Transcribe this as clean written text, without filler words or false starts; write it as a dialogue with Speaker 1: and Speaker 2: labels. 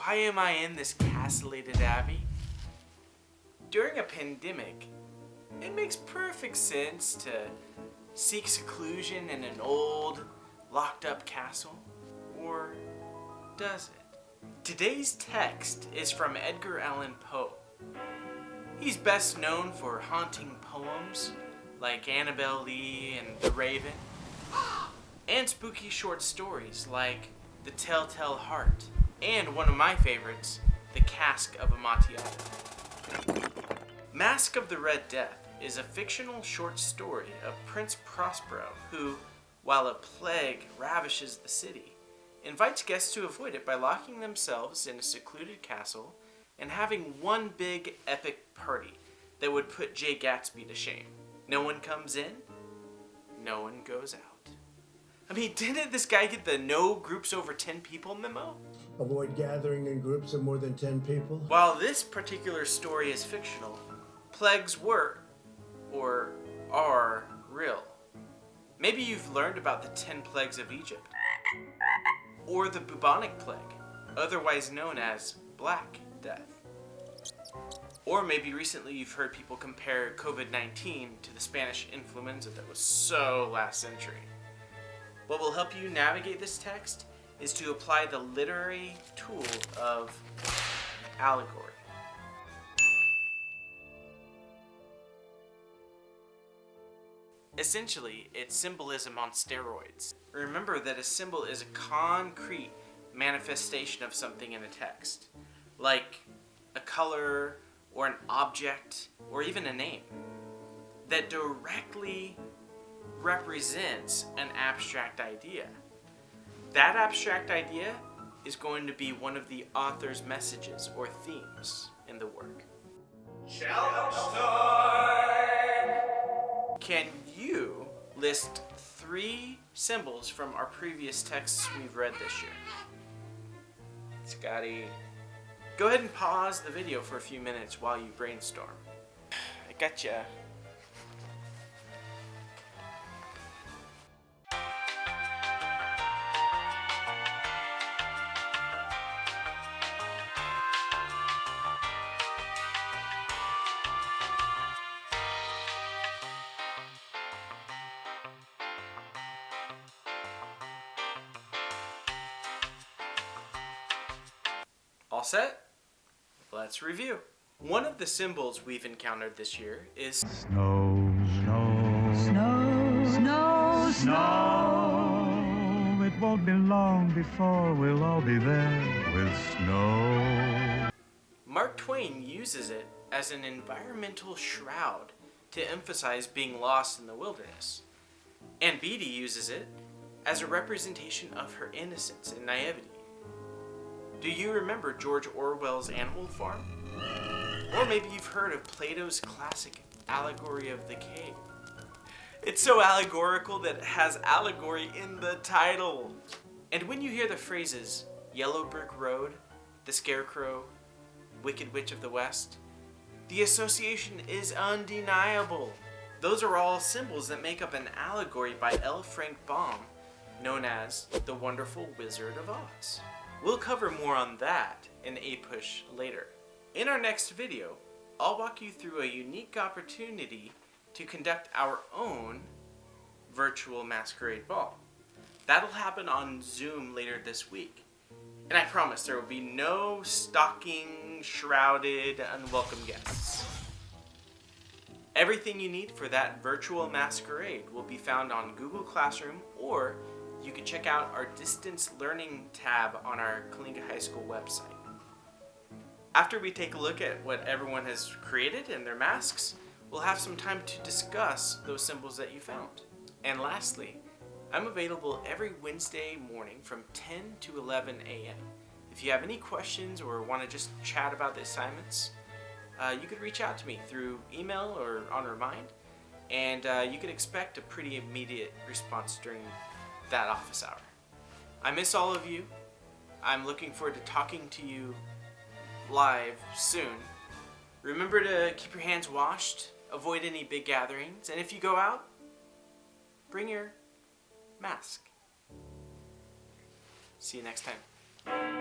Speaker 1: why am I in this Castellated Abbey? During a pandemic, it makes perfect sense to seek seclusion in an old, locked-up castle. Or does it? Today's text is from Edgar Allan Poe. He's best known for haunting poems like Annabel Lee and The Raven, and spooky short stories like The Telltale Heart, and one of my favorites, The Cask of Amontillado. Masque of the Red Death is a fictional short story of Prince Prospero who, while a plague ravishes the city, invites guests to avoid it by locking themselves in a secluded castle and having one big epic party that would put Jay Gatsby to shame. No one comes in, no one goes out. I mean, didn't this guy get the no groups over 10 people memo?
Speaker 2: Avoid gathering in groups of more than 10 people.
Speaker 1: While this particular story is fictional, plagues were, or are, real. Maybe you've learned about the 10 plagues of Egypt, or the bubonic plague, otherwise known as Black Death. Or maybe recently you've heard people compare COVID-19 to the Spanish influenza that was so last century. What will help you navigate this text is to apply the literary tool of allegory. Essentially, it's symbolism on steroids. Remember that a symbol is a concrete manifestation of something in a text, like a color or an object or even a name that directly represents an abstract idea. That abstract idea is going to be one of the author's messages or themes in the work. Challenge time! Can you list 3 symbols from our previous texts we've read this year? Scotty, go ahead and pause the video for a few minutes while you brainstorm. I gotcha. All set? Let's review. One of the symbols we've encountered this year is
Speaker 3: snow, snow, snow, snow, snow. It won't be long before we'll all be there with snow.
Speaker 1: Mark Twain uses it as an environmental shroud to emphasize being lost in the wilderness. And Beatty uses it as a representation of her innocence and naivety. Do you remember George Orwell's Animal Farm? Or maybe you've heard of Plato's classic allegory of the cave. It's so allegorical that it has allegory in the title. And when you hear the phrases Yellow Brick Road, The Scarecrow, Wicked Witch of the West, the association is undeniable. Those are all symbols that make up an allegory by L. Frank Baum, known as The Wonderful Wizard of Oz. We'll cover more on that in A-Push later. In our next video, I'll walk you through a unique opportunity to conduct our own virtual masquerade ball. That'll happen on Zoom later this week. And I promise there will be no stocking, shrouded, unwelcome guests. Everything you need for that virtual masquerade will be found on Google Classroom, or you can check out our distance learning tab on our Kalinga High School website. After we take a look at what everyone has created and their masks, we'll have some time to discuss those symbols that you found. And lastly, I'm available every Wednesday morning from 10 to 11 a.m. If you have any questions or want to just chat about the assignments, you could reach out to me through email or on Remind, and you could expect a pretty immediate response during that office hour. I miss all of you. I'm looking forward to talking to you live soon. Remember to keep your hands washed, avoid any big gatherings, and if you go out, bring your mask. See you next time.